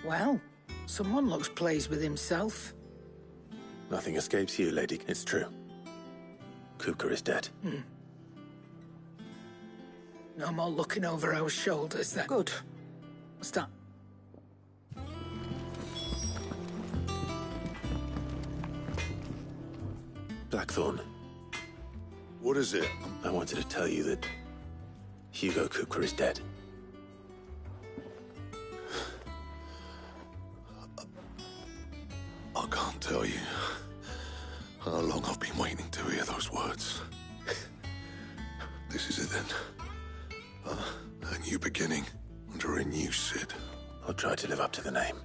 Well, someone looks pleased with himself. Nothing escapes you, lady. It's true. Kuka is dead. No more looking over our shoulders then. Good. What's that? Blackthorn. What is it? I wanted to tell you that Hugo Kuka is dead. I can't tell you how long I've been waiting to hear those words. This is it then. A new beginning under a new Sid. I'll try to live up to the name.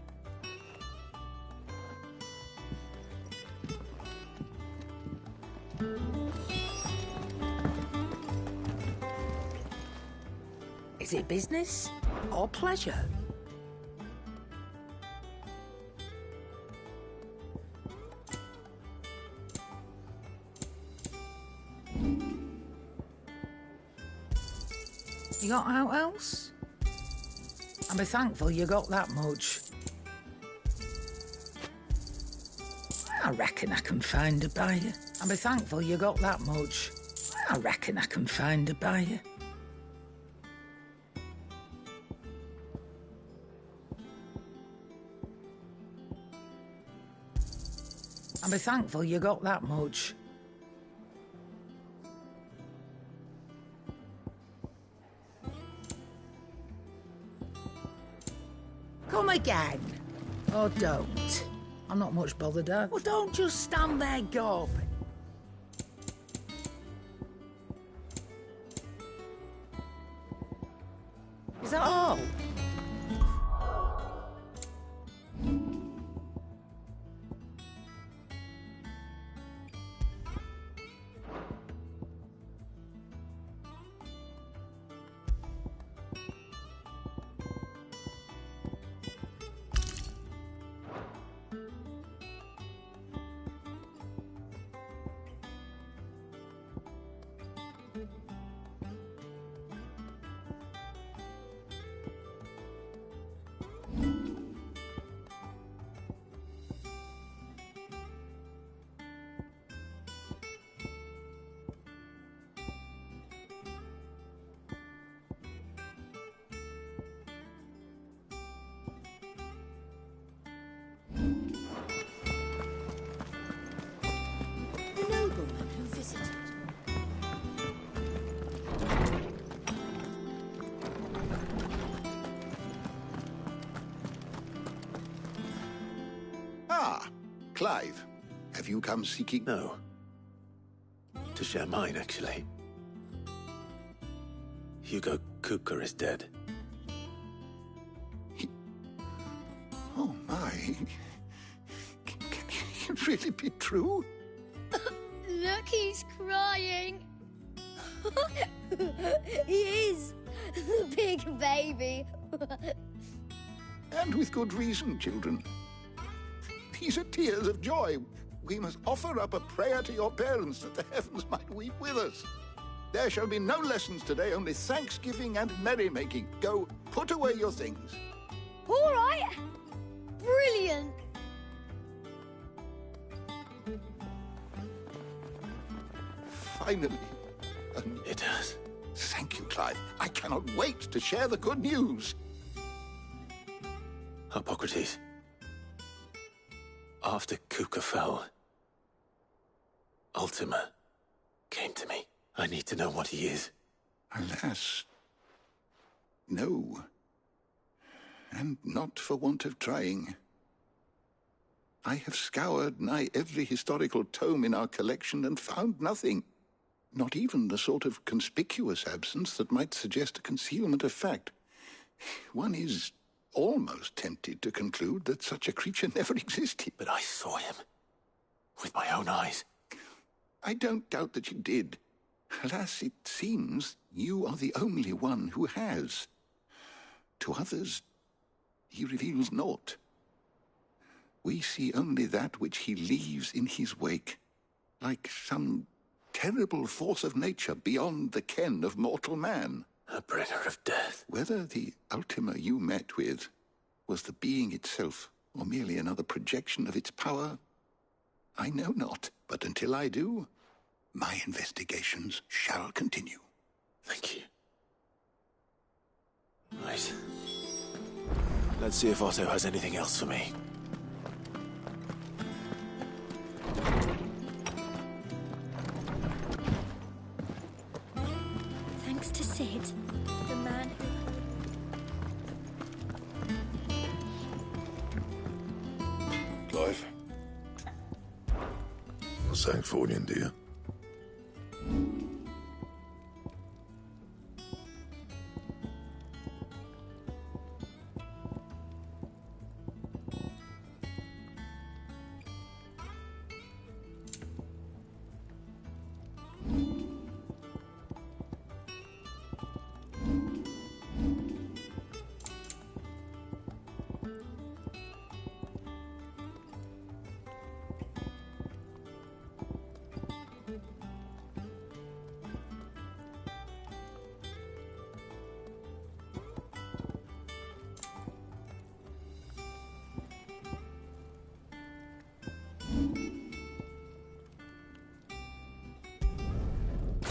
Is it business or pleasure? You got out else? I'll be thankful you got that much. I reckon I can find a buyer. I'll be thankful you got that much. I reckon I can find a buyer. I'll be thankful you got that much. Come again. Or don't. I'm not much bothered, Dad. Well, don't just stand there gawping. Is that all? The nobleman who visited. Ah, Clive. Have you come seeking? No. To share mine, actually. Hugo Kuka is dead. Oh, my. Can it really be true? Look, he's crying. He is. The big baby. And with good reason, children. These are tears of joy. We must offer up a prayer to your parents that the heavens might weep with us. There shall be no lessons today, only thanksgiving and merrymaking. Go, put away your things. All right. Brilliant. Finally. It has. Thank you, Clive. I cannot wait to share the good news. Hippocrates. After Kuka fell, Ultima came to me. I need to know what he is. Alas, no. And not for want of trying. I have scoured nigh every historical tome in our collection and found nothing. Not even the sort of conspicuous absence that might suggest a concealment of fact. One is almost tempted to conclude that such a creature never existed. But I saw him. With my own eyes. I don't doubt that you did. Alas, it seems you are the only one who has. To others, he reveals naught. We see only that which he leaves in his wake, like some terrible force of nature beyond the ken of mortal man. A bringer of death. Whether the Ultima you met with Was the being itself, or merely another projection of its power? I know not, but until I do, my investigations shall continue. Thank you. Right. Let's see if Otto has anything else for me. Thanks to Sid, the man who... Clive? A Sancfordian, do you?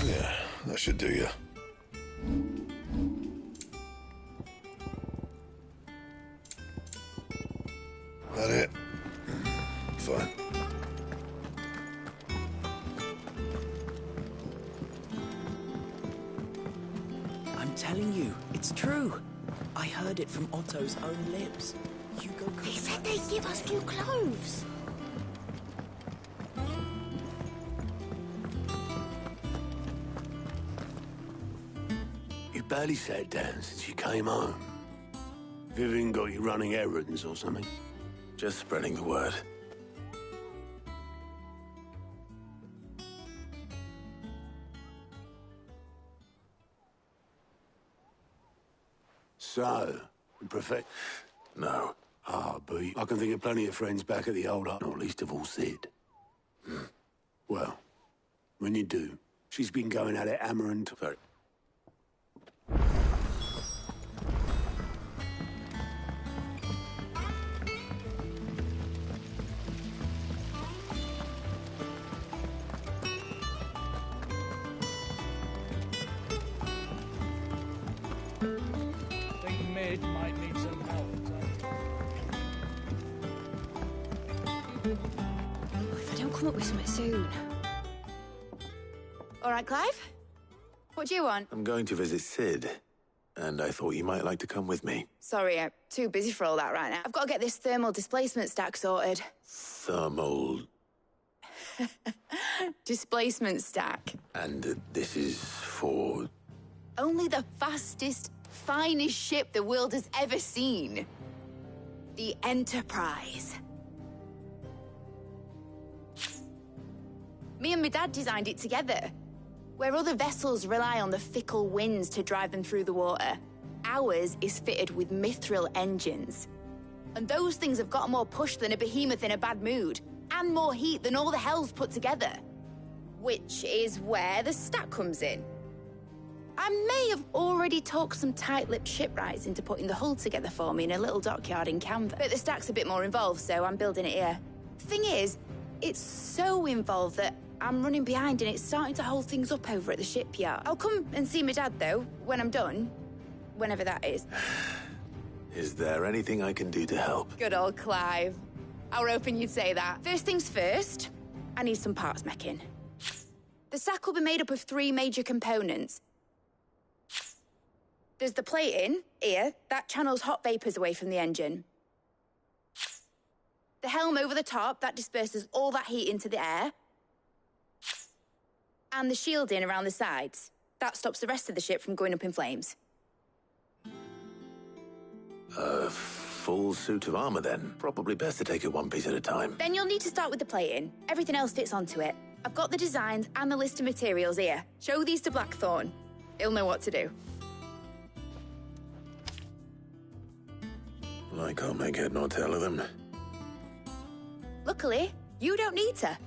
Yeah, that should do you. That it? Fine. I'm telling you, it's true. I heard it from Otto's own lips. Hugo could... They said they'd give us new clothes. You barely sat down since you came home. Vivian got you running errands or something? Just spreading the word. So, the Prophet... No. Ah, but I can think of plenty of friends back at the old hut, not least of all Sid. Well, when you do, she's been going at it hammering to... Sorry. Think Mid might need some help. If I don't come up with something soon. All right, Clive? What do you want? I'm going to visit Sid, and I thought you might like to come with me. Sorry, I'm too busy for all that right now. I've got to get this thermal displacement stack sorted. Thermal... Displacement stack. And this is for... Only the fastest, finest ship the world has ever seen. The Enterprise. Me and my dad designed it together. Where other vessels rely on the fickle winds to drive them through the water, ours is fitted with mithril engines. And those things have got more push than a behemoth in a bad mood, and more heat than all the hells put together. Which is where the stack comes in. I may have already talked some tight-lipped shipwrights into putting the hull together for me in a little dockyard in Canva. But the stack's a bit more involved, so I'm building it here. Thing is, it's so involved that I'm running behind and it's starting to hold things up over at the shipyard. I'll come and see my dad, though, when I'm done. Whenever that is. Is there anything I can do to help? Good old Clive. I were hoping you'd say that. First things first, I need some parts meching. The stack will be made up of 3 major components. There's the plating, here, that channels hot vapors away from the engine. The helm over the top, that disperses all that heat into the air. And the shielding around the sides. That stops the rest of the ship from going up in flames. A full suit of armor, then. Probably best to take it one piece at a time. Then you'll need to start with the plating. Everything else fits onto it. I've got the designs and the list of materials here. Show these to Blackthorn. He'll know what to do. Well, I can't make head nor tail of them. Luckily, you don't need to.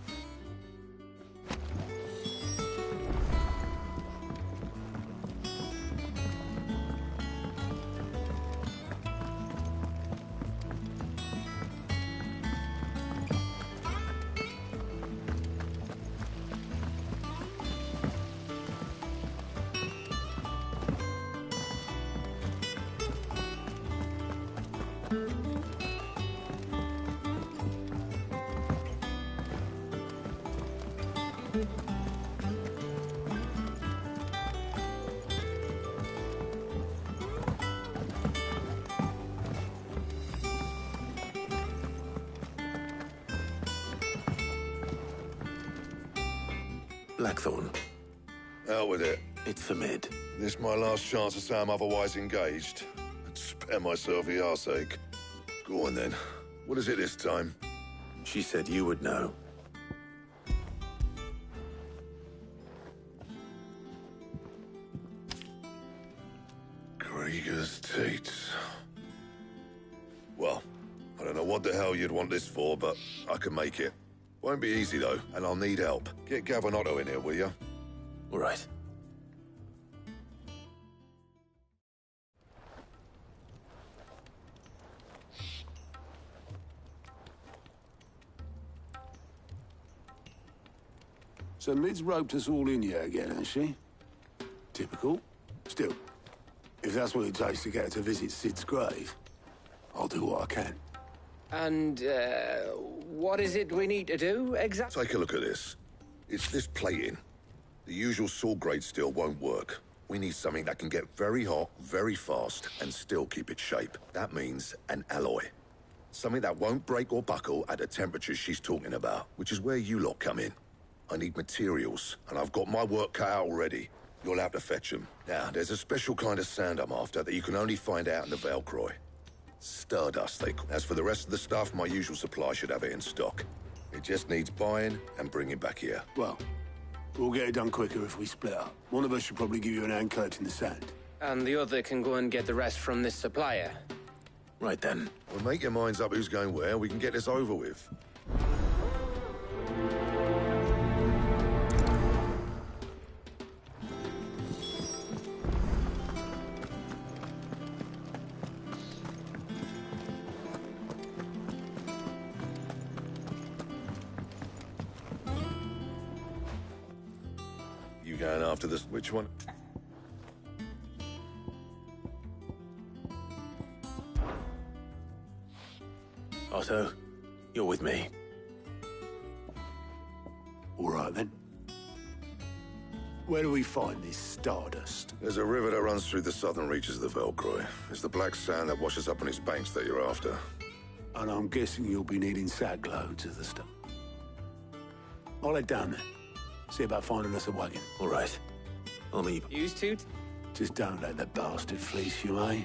Blackthorn. Out with it. It's for mid. This my last chance to say I'm otherwise engaged. And spare myself the arseache. Go on then. What is it this time? She said you would know. Krieger's teats. Well, I don't know what the hell you'd want this for, but I can make it. Won't be easy though, and I'll need help. Get Gav and Otto in here, will you? All right. So Mid's roped us all in here again, has she? Typical. Still, if that's what it takes to get her to visit Sid's grave, I'll do what I can. And, what is it we need to do, exactly? Take a look at this. It's this plating. The usual sword grade steel won't work. We need something that can get very hot, very fast, and still keep its shape. That means an alloy. Something that won't break or buckle at the temperatures she's talking about, which is where you lot come in. I need materials, and I've got my work cut out already. You'll have to fetch them. Now, there's a special kind of sand I'm after that you can only find out in the Velcroy. Stardust, they call it. As for the rest of the stuff, my usual supply should have it in stock. It just needs buying and bringing back here. Well, we'll get it done quicker if we split up. One of us should probably give you an hand collecting the sand. And the other can go and get the rest from this supplier. Right then. Well, make your minds up who's going where, and we can get this over with. You going after this? Which one? Otto, you're with me. All right, then. Where do we find this stardust? There's a river that runs through the southern reaches of the Velcroy. It's the black sand that washes up on its banks that you're after. And I'm guessing you'll be needing sack loads of the stuff. I'll head down there. See about finding us a wagon. All right. I'll meet you. Used to? Just don't let the bastard fleece you, eh?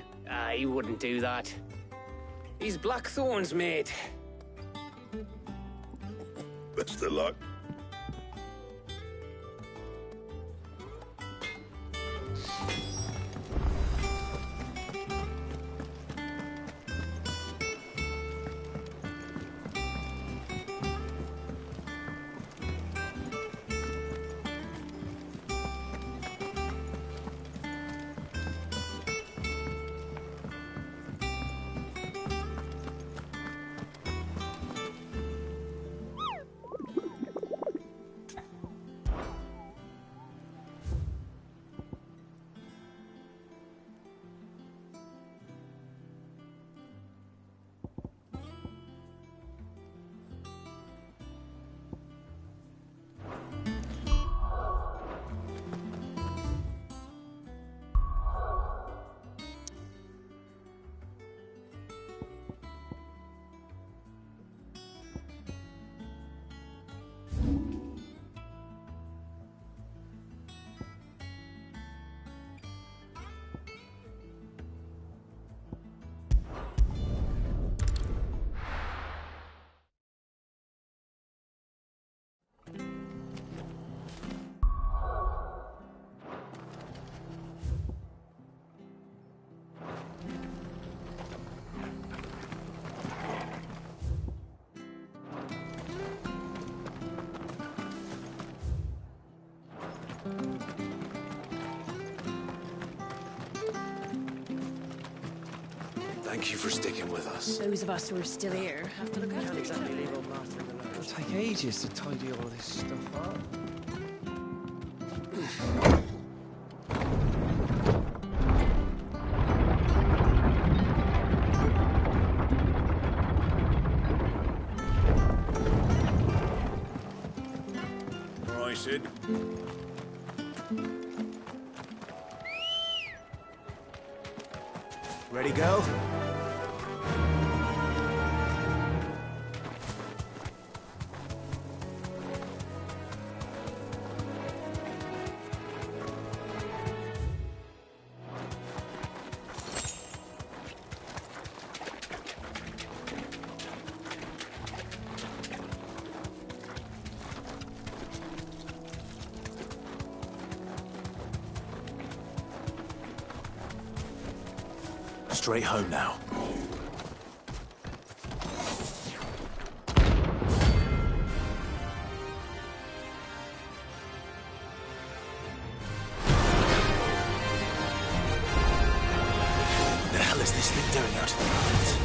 He wouldn't do that. He's Blackthorn's mate. Best of luck. Thank you for sticking with us. Those of us who are still here have to look after each other. It'll take ages to tidy all this stuff up. All right, Sid. Ready, go? Straight home now. What the hell is this thing doing out in the night?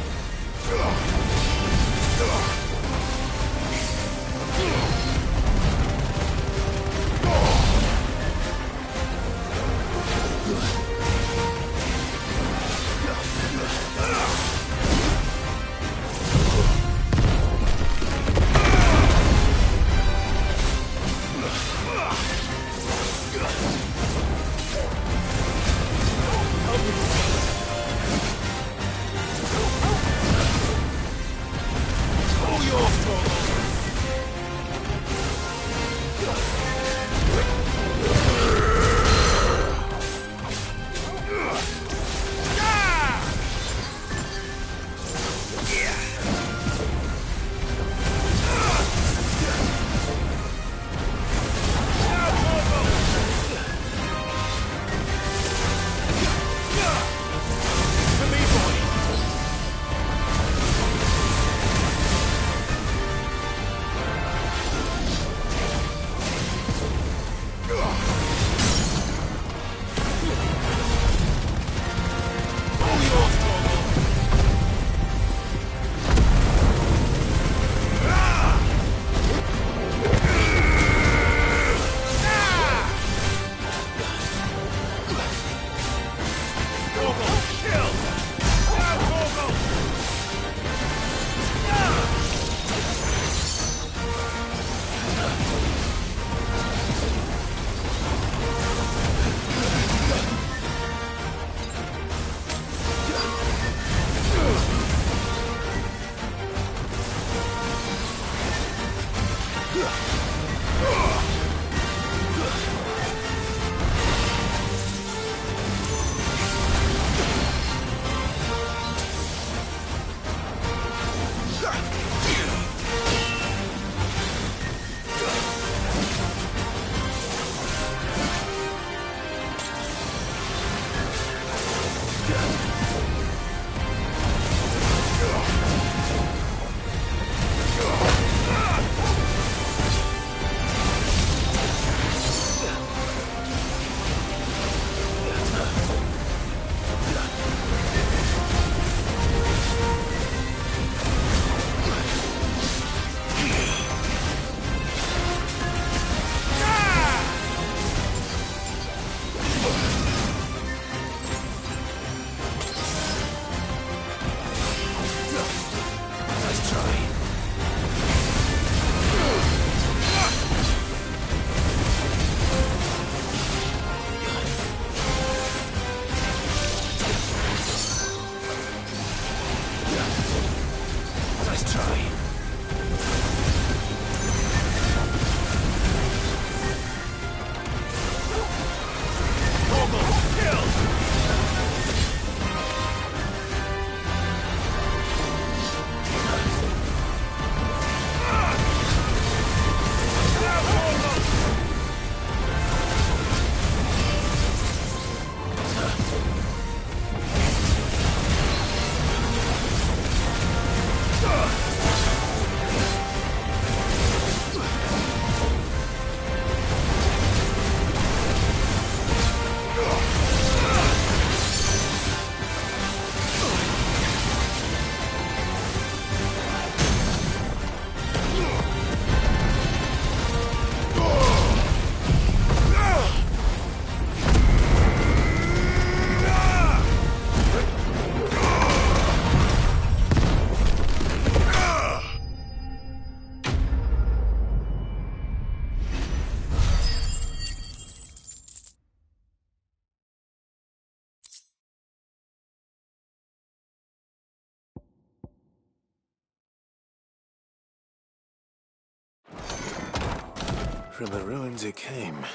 From the ruins it came,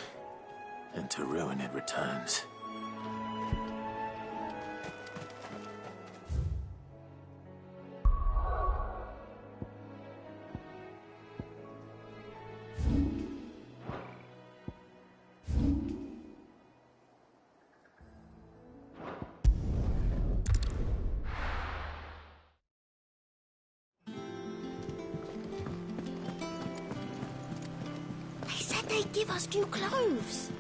and to ruin it returns. they'd give us new clothes.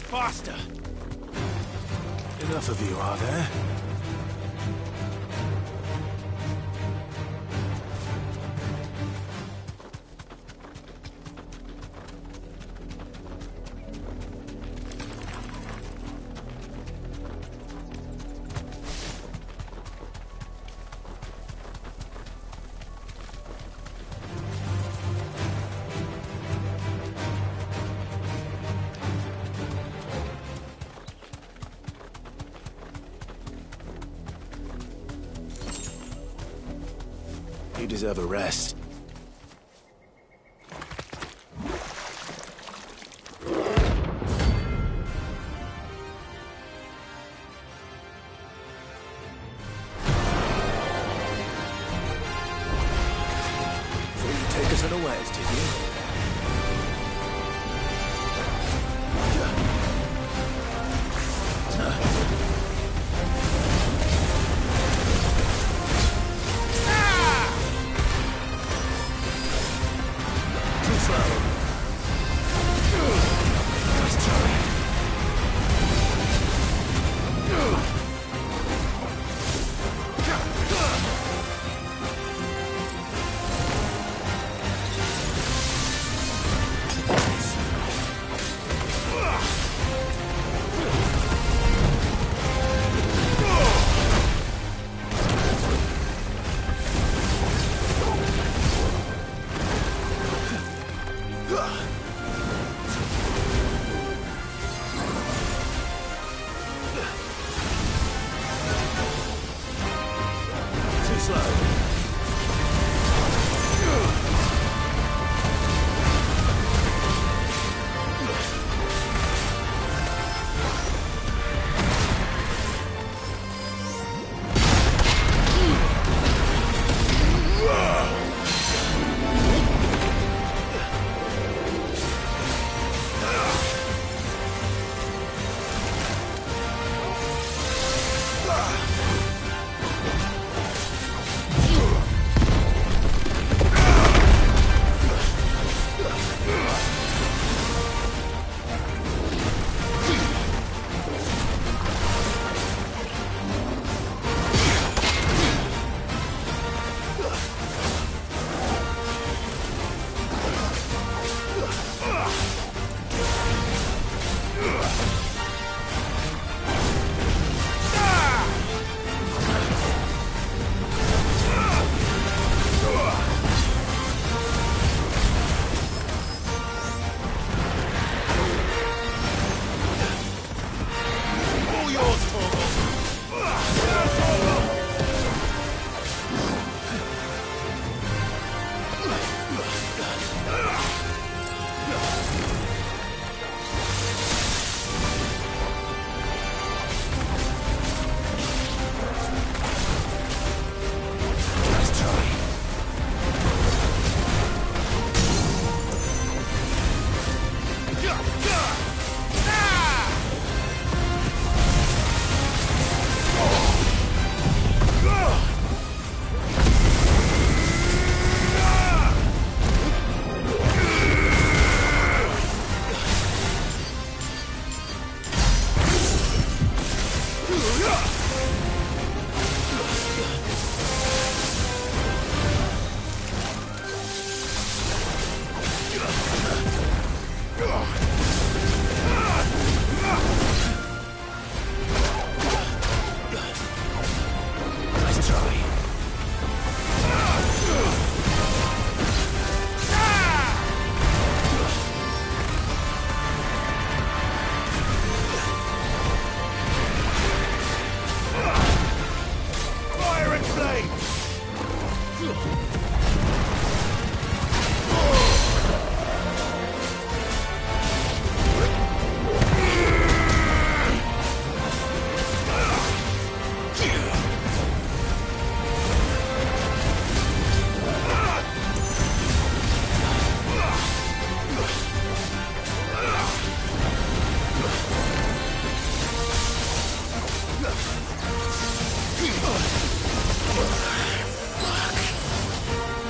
Faster! Enough of you, are there? You deserve a rest. Thought you'd take us unawares, did you?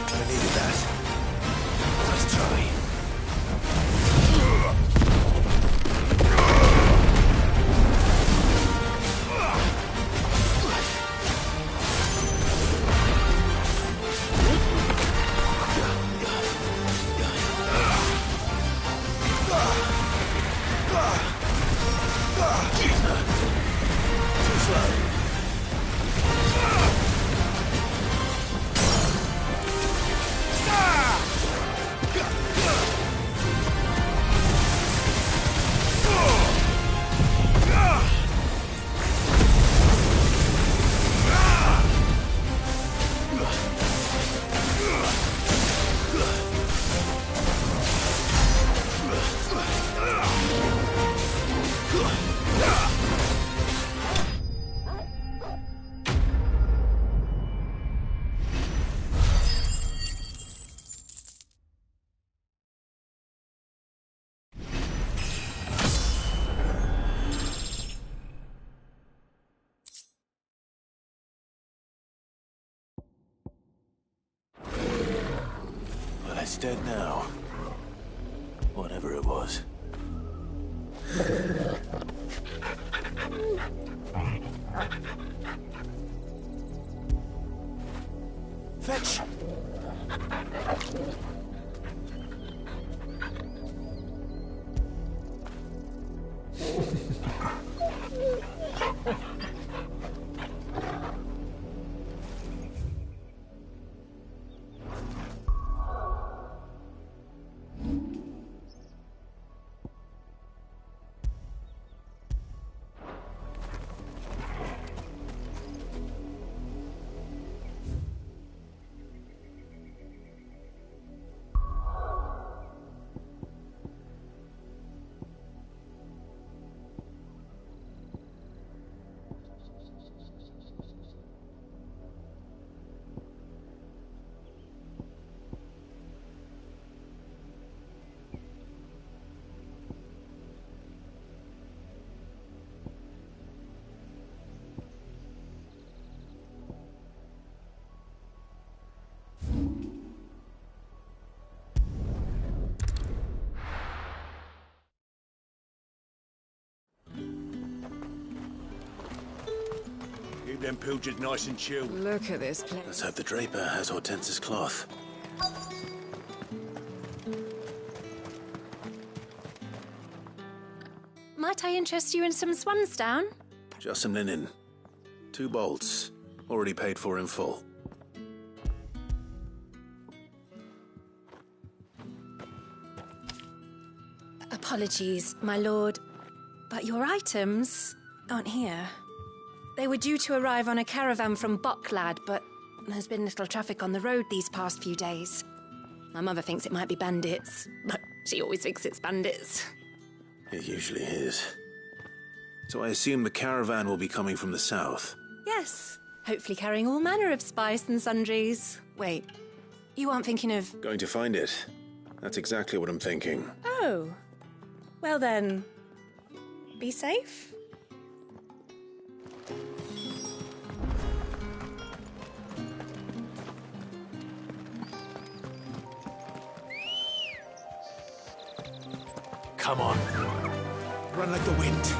I needed that. Let's try. Too slow. Well, it's dead now. Whatever it was. Fetch! Keep them pilgers nice and chilled. Look at this place. Let's hope the Draper has Hortense's cloth. Might I interest you in some swansdown? Just some linen. 2 bolts. Already paid for in full. Apologies, my lord, but your items aren't here. They were due to arrive on a caravan from Bocklad, but there's been little traffic on the road these past few days. My mother thinks it might be bandits, but she always thinks it's bandits. It usually is. So I assume the caravan will be coming from the south. Yes, hopefully carrying all manner of spice and sundries. Wait, you aren't thinking of... Going to find it. That's exactly what I'm thinking. Oh. Well then, be safe. Come on. Run like the wind.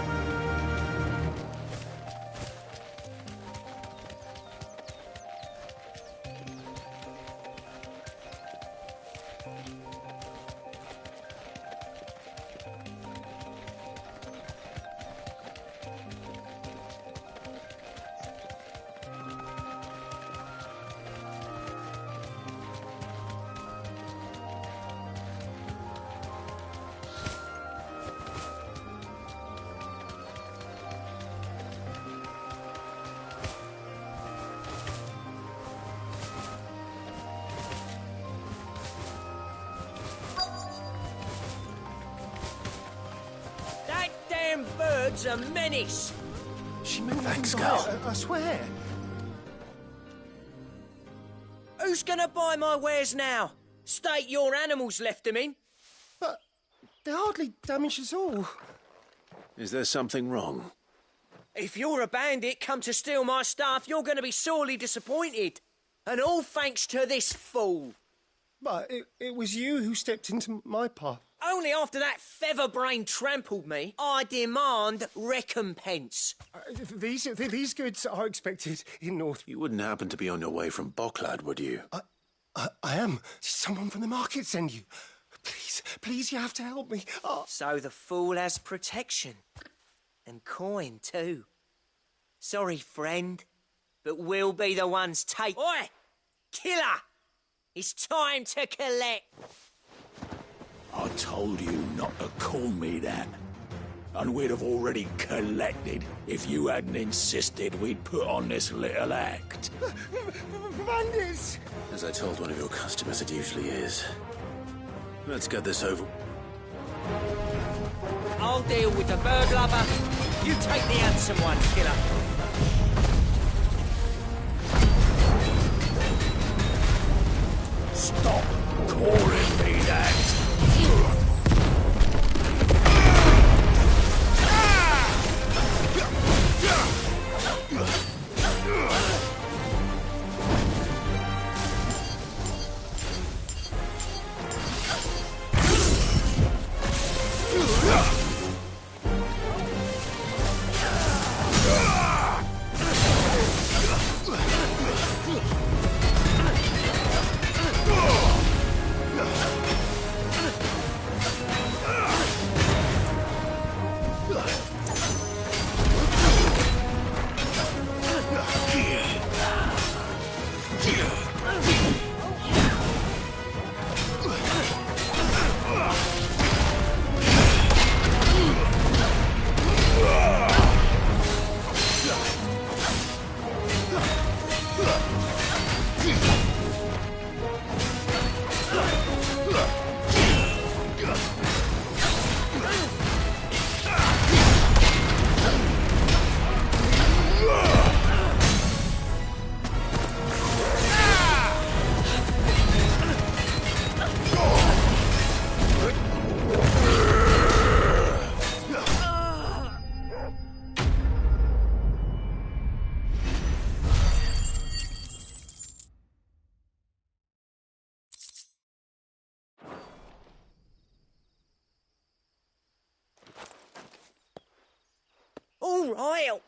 Bird's a menace. She meant thanks, girl. I swear. Who's gonna buy my wares now? State your animals left them in. But they hardly damaged us all. Is there something wrong? If you're a bandit come to steal my stuff, you're going to be sorely disappointed. And all thanks to this fool. But it was you who stepped into my path. Only after that feather-brain trampled me, I demand recompense. These goods are expected in North... You wouldn't happen to be on your way from Bocklad, would you? I am. Someone from the market send you. Please, you have to help me. Oh. So the fool has protection. And coin, too. Sorry, friend, but we'll be the ones take... Oi! Killer! It's time to collect. I told you not to call me that. And we'd have already collected if you hadn't insisted we'd put on this little act. Bandits! As I told one of your customers, it usually is. Let's get this over. I'll deal with the bird lover. You take the handsome one, killer. Stop calling me that.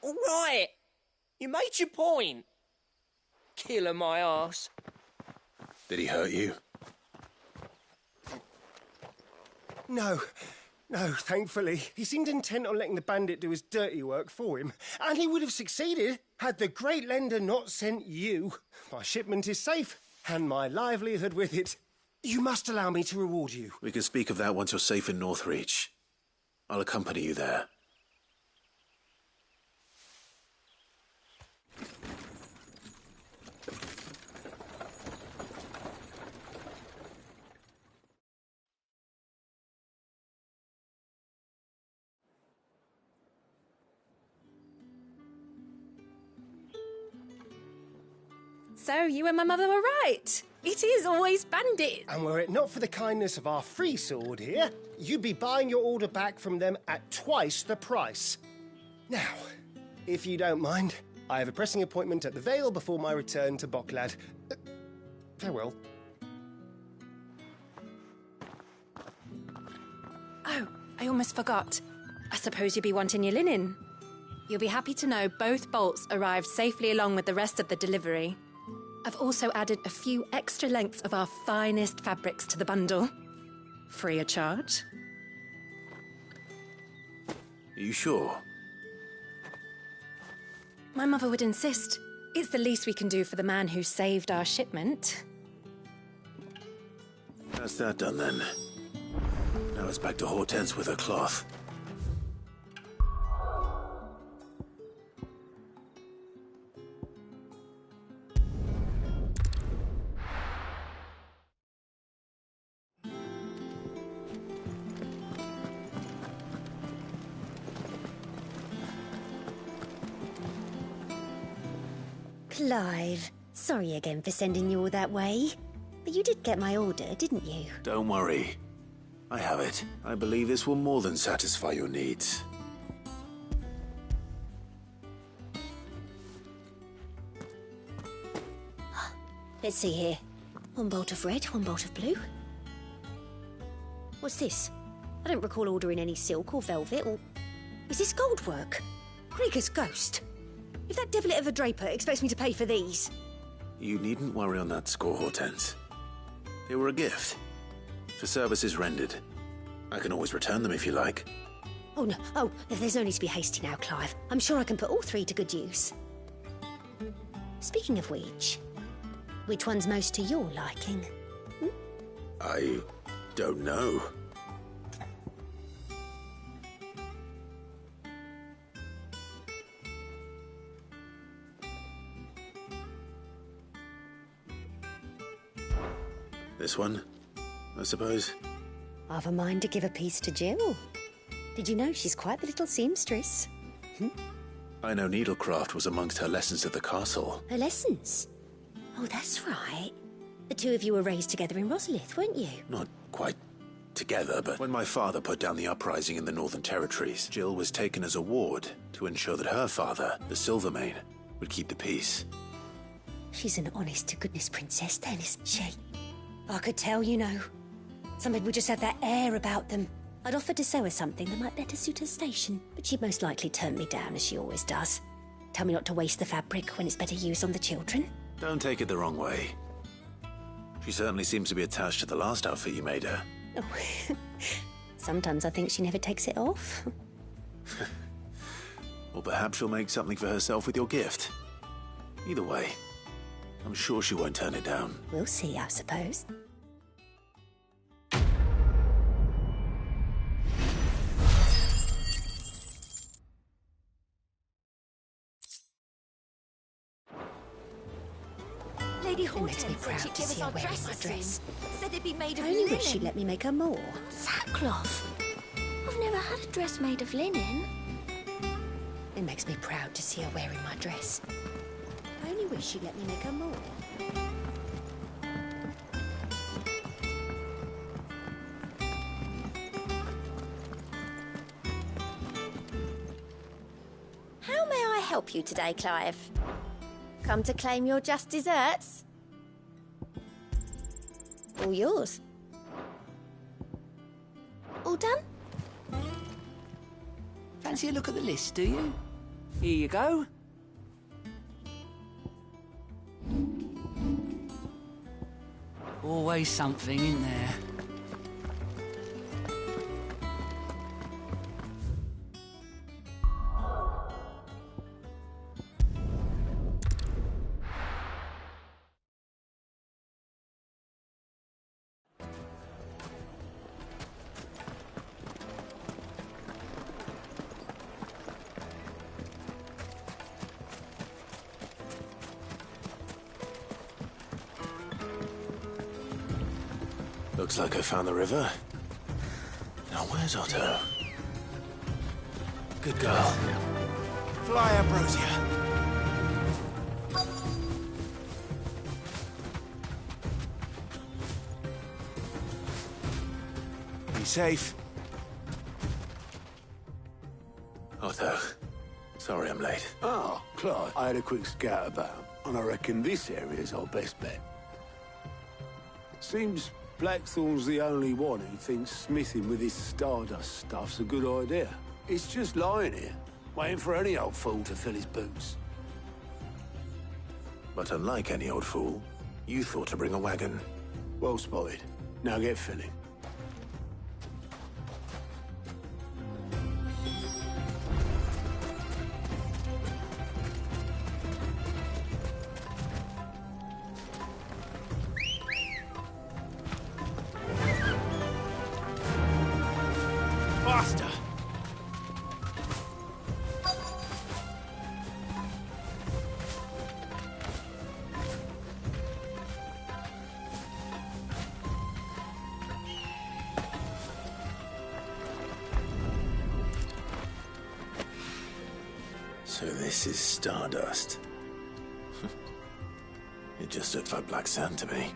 All right. You made your point. Killer my arse. Did he hurt you? No, thankfully. He seemed intent on letting the bandit do his dirty work for him. And he would have succeeded had the great lender not sent you. My shipment is safe, and my livelihood with it. You must allow me to reward you. We can speak of that once you're safe in Northreach. I'll accompany you there. So you and my mother were right. It is always bandits. And were it not for the kindness of our free sword here, you'd be buying your order back from them at twice the price. Now, if you don't mind, I have a pressing appointment at the Vale before my return to Bocklad. Farewell. Oh, I almost forgot. I suppose you'll be wanting your linen. You'll be happy to know both bolts arrived safely along with the rest of the delivery. I've also added a few extra lengths of our finest fabrics to the bundle. Free of charge. Are you sure? My mother would insist. It's the least we can do for the man who saved our shipment. That's that done then. Now it's back to Hortense with her cloth. Clive, sorry again for sending you all that way. But you did get my order, didn't you? Don't worry. I have it. I believe this will more than satisfy your needs. Let's see here. 1 bolt of red, 1 bolt of blue. What's this? I don't recall ordering any silk or velvet or... Is this gold work? Krieger's ghost. If that devil of a draper expects me to pay for these... You needn't worry on that score, Hortense. They were a gift. For services rendered. I can always return them if you like. Oh, no. Oh, there's no need to be hasty now, Clive. I'm sure I can put all 3 to good use. Speaking of which one's most to your liking? I don't know. This one, I suppose. I've a mind to give a piece to Jill. Did you know she's quite the little seamstress? I know needlecraft was amongst her lessons at the castle. Her lessons? Oh, that's right. The 2 of you were raised together in Rosalith, weren't you? Not quite together, but when my father put down the uprising in the Northern Territories, Jill was taken as a ward to ensure that her father, the Silvermane, would keep the peace. She's an honest-to-goodness princess then, isn't she? I could tell, you know. Some people just have that air about them. I'd offered to sew her something that might better suit her station, but she'd most likely turn me down, as she always does. Tell me not to waste the fabric when it's better used on the children. Don't take it the wrong way. She certainly seems to be attached to the last outfit you made her. Oh, sometimes I think she never takes it off. Or perhaps she'll make something for herself with your gift. Either way, I'm sure she won't turn it down. We'll see, I suppose. Lady It makes me Hortense proud said she'd to give see us her our wearing my dresses dress. soon. Said they'd be made of I only linen. wish she'd let me make her more. Sackcloth? I've never had a dress made of linen. It makes me proud to see her wearing my dress. I only wish she'd let me make her more. How may I help you today, Clive? Come to claim your just desserts? All yours. All done? Fancy a look at the list, do you? Here you go. Always something in there. Looks like I found the river. Now where's Otto? Good girl. Fly, Ambrosia. Be safe. Otto, sorry I'm late. Oh, Clive, I had a quick scout about, and I reckon this area's our best bet. Seems Blackthorn's the only one who thinks smithing with his Stardust stuff's a good idea. It's just lying here, waiting for any old fool to fill his boots. But unlike any old fool, you thought to bring a wagon. Well spotted. Now get filling. Faster! So this is Stardust. It just looks like black sand to me.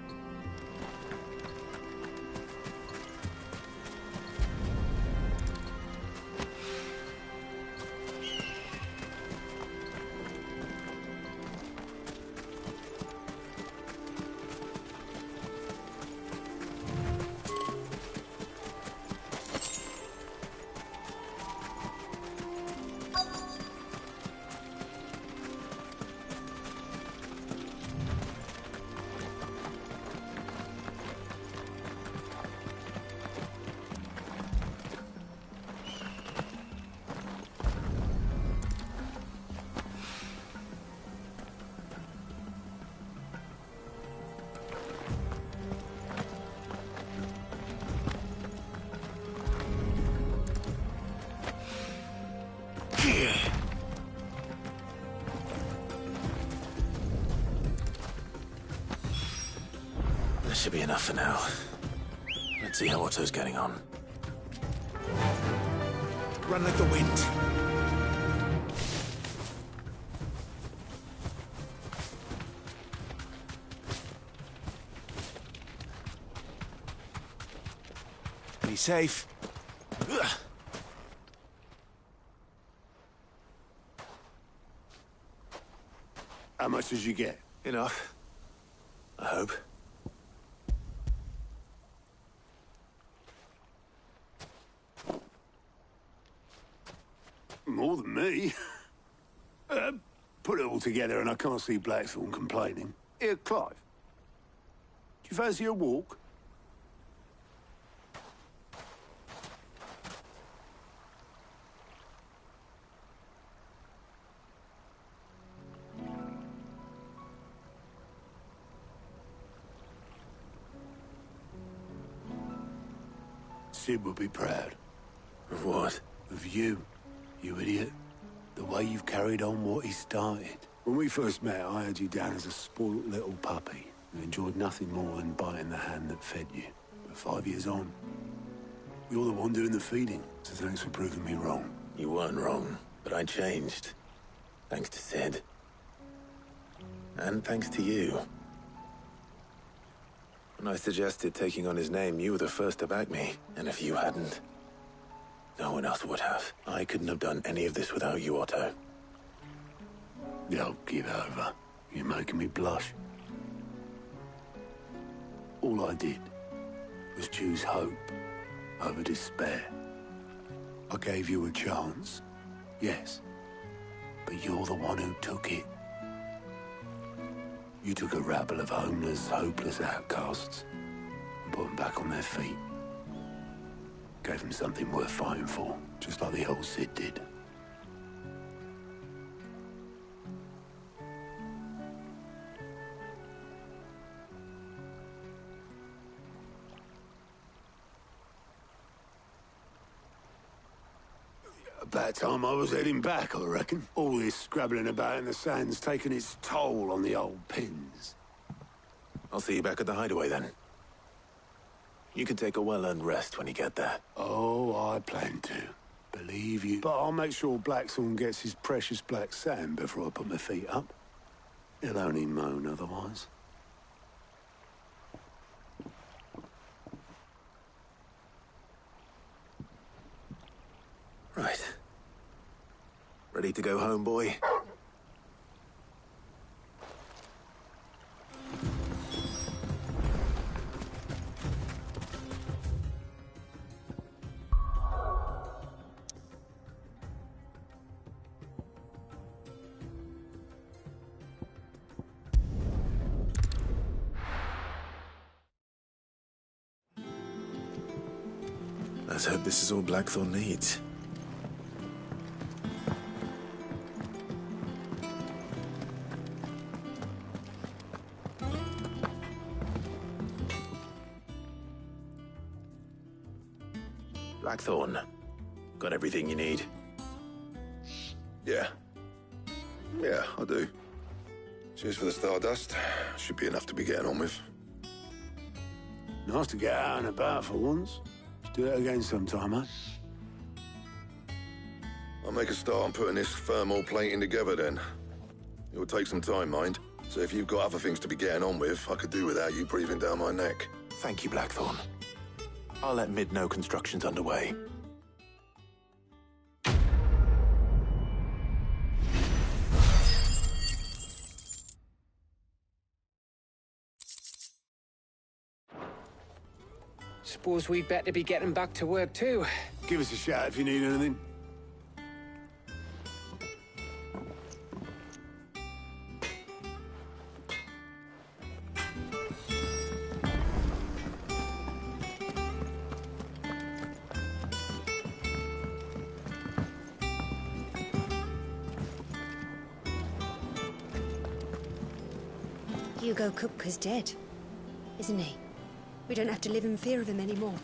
should be enough for now. Let's see how Otto's getting on. Run like the wind. Be safe. Ugh. How much did you get? Enough. I hope. More than me. Put it all together and I can't see Blackthorn complaining. Here, Clive. Do you fancy a walk? Sid would be proud. Of what? Of you, you idiot. The way you've carried on what he started. When we first met, I had you down as a spoilt little puppy who enjoyed nothing more than biting the hand that fed you. But 5 years on, you're the one doing the feeding, so thanks for proving me wrong. You weren't wrong, but I changed. Thanks to Sid. And thanks to you. When I suggested taking on his name, you were the first to back me. And if you hadn't, no one else would have. I couldn't have done any of this without you, Otto. Yo, give over. You're making me blush. All I did was choose hope over despair. I gave you a chance, yes, but you're the one who took it. You took a rabble of homeless, hopeless outcasts and put them back on their feet. Gave them something worth fighting for, just like the old Sid did. About time I was heading back, I reckon. All this scrabbling about in the sand's taken its toll on the old pins. I'll see you back at the hideaway then. You can take a well-earned rest when you get there. Oh, I plan to. Believe you. But I'll make sure Blackthorn gets his precious black sand before I put my feet up. He'll only moan otherwise. Right. Ready to go home, boy? Let's hope this is all Blackthorn needs. Blackthorn, got everything you need? Yeah. Yeah, I do. Cheers for the stardust. Should be enough to be getting on with. Nice to get out and about for once. Let's do it again sometime, eh? I'll make a start on putting this thermal plating together then. It'll take some time, mind. So if you've got other things to be getting on with, I could do without you breathing down my neck. Thank you, Blackthorn. I'll let Mid know construction's underway. Suppose we'd better be getting back to work too. Give us a shout if you need anything. Hugo Kupka's dead, isn't he? We don't have to live in fear of him anymore.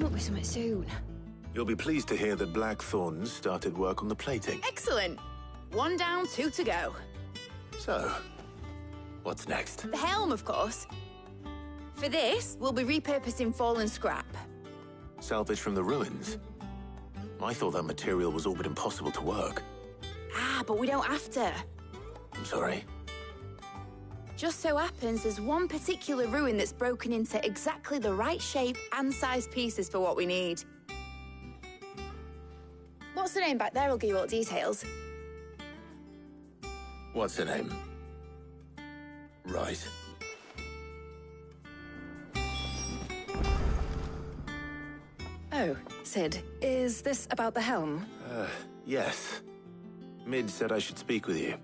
come up with something soon. You'll be pleased to hear that Blackthorn started work on the plating. Excellent. 1 down, 2 to go. So, what's next? The helm, of course. For this, we'll be repurposing fallen scrap. Salvage from the ruins? I thought that material was all but impossible to work. Ah, but we don't have to. I'm sorry. Just so happens there's one particular ruin that's broken into exactly the right shape and size pieces for what we need. What's the name back there? I'll give you all the details. What's her name? Right. Oh, Sid, is this about the helm? Yes. Mid said I should speak with you.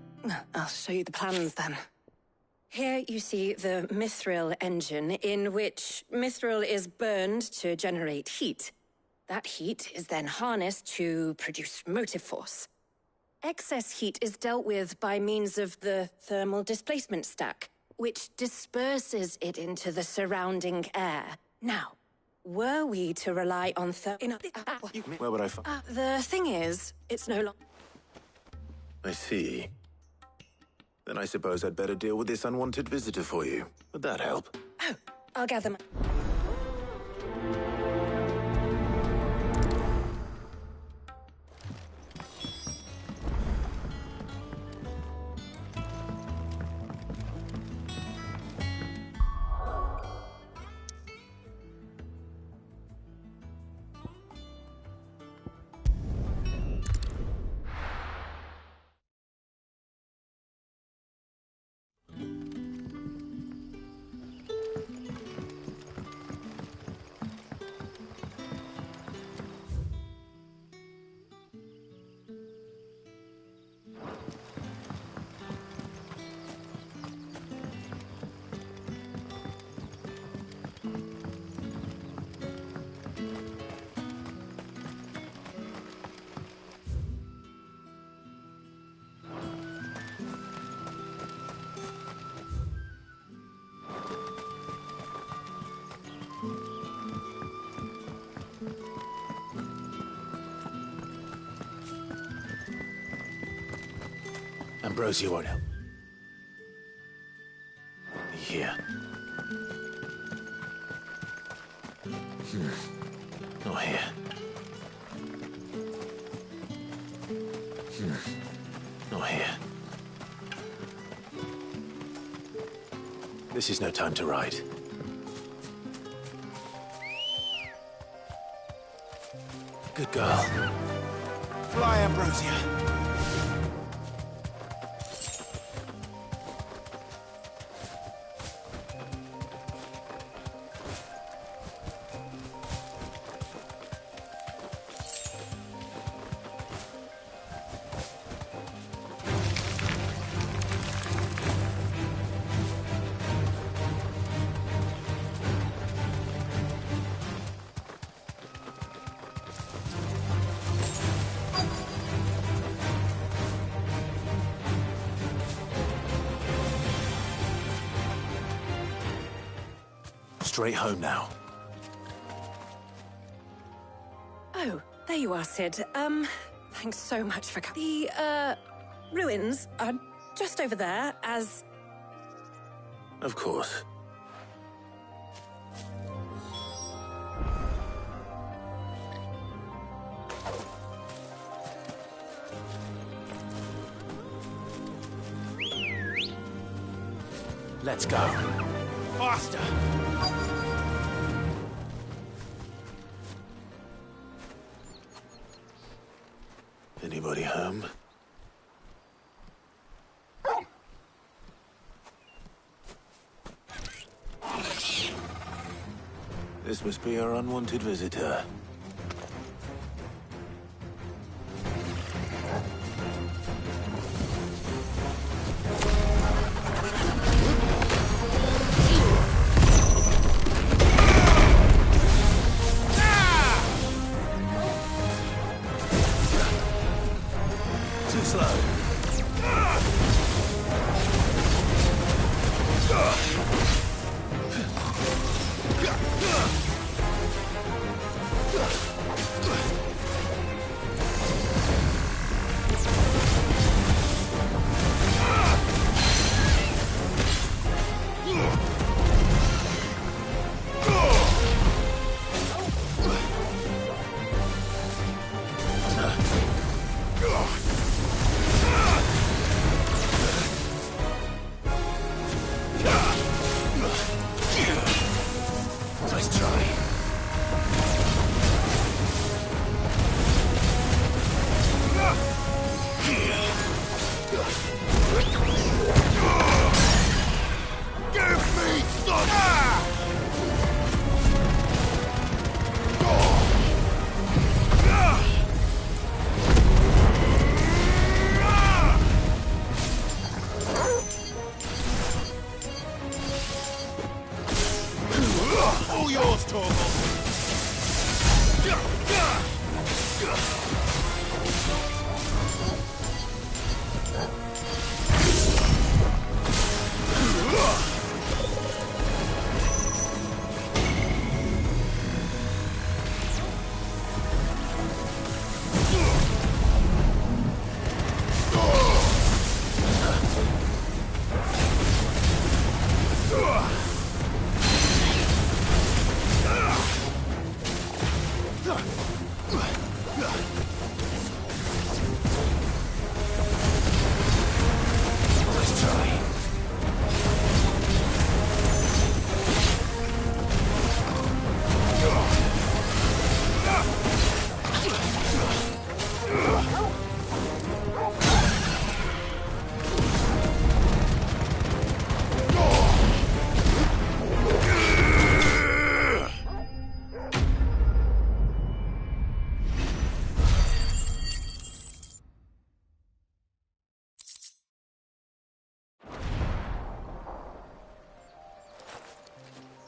I'll show you the plans then. Here you see the mithril engine, in which mithril is burned to generate heat. That heat is then harnessed to produce motive force. Excess heat is dealt with by means of the thermal displacement stack, which disperses it into the surrounding air. Now, were we to rely on Where would I find... the thing is, it's no longer... I see. Then I suppose I'd better deal with this unwanted visitor for you. Would that help? Oh, I'll gather my... Ambrosia won't help. Here. Not here. Not here. This is no time to ride. Good girl. Fly, Ambrosia. Straight home now. Oh, there you are, Sid. Thanks so much for coming. The, ruins are just over there, as... Of course. Let's go. Faster! Anybody home? This must be our unwanted visitor. Too slow.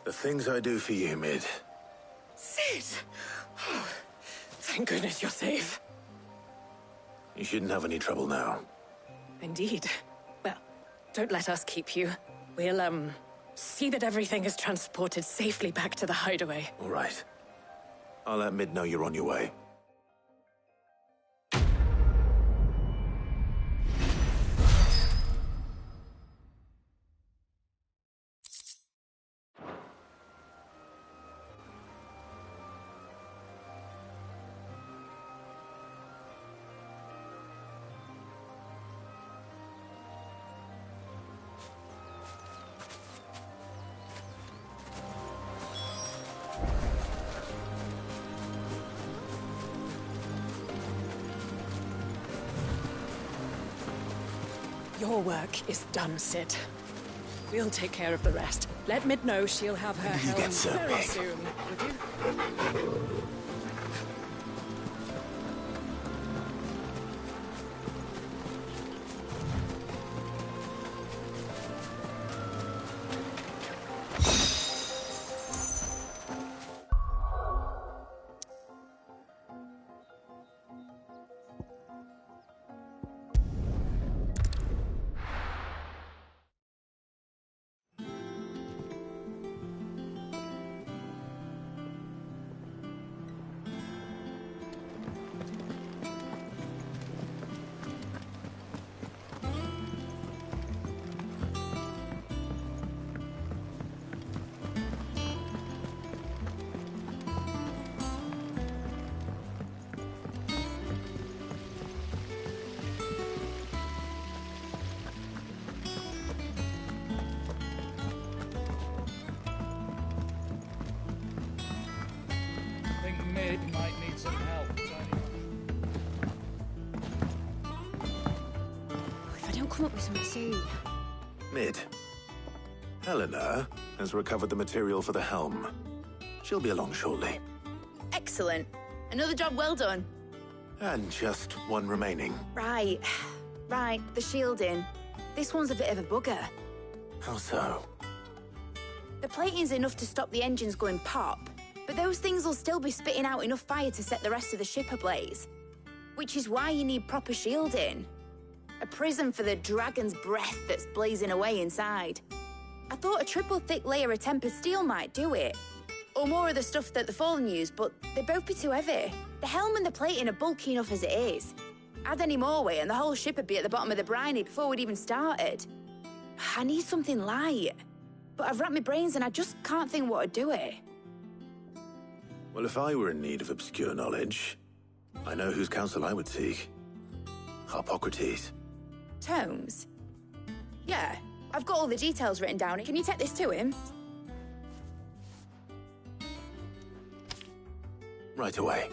The things I do for you, Mid. Sid! Oh, thank goodness you're safe. You shouldn't have any trouble now. Indeed. Well, don't let us keep you. We'll, see that everything is transported safely back to the hideaway. All right. I'll let Mid know you're on your way. Your work is done, Sid. We'll take care of the rest. Let Mid know she'll have her You helm get so very big. soon, would you? I think Mid might need some help. If I don't come up with something soon. Mid. Helena has recovered the material for the helm. She'll be along shortly. Excellent. Another job well done. And just one remaining. Right. Right, the shielding. This one's a bit of a bugger. How so? The plating's enough to stop the engines going pop, but those things will still be spitting out enough fire to set the rest of the ship ablaze. Which is why you need proper shielding. A prison for the dragon's breath that's blazing away inside. I thought a triple thick layer of tempered steel might do it. Or more of the stuff that the Fallen use, but they'd both be too heavy. The helm and the plating are bulky enough as it is. Add any more weight and the whole ship would be at the bottom of the briny before we'd even started. I need something light. But I've racked my brains and I just can't think what would do it. Well, if I were in need of obscure knowledge, I know whose counsel I would seek. Harpocrates. Tomes? Yeah, I've got all the details written down. Can you take this to him? Right away.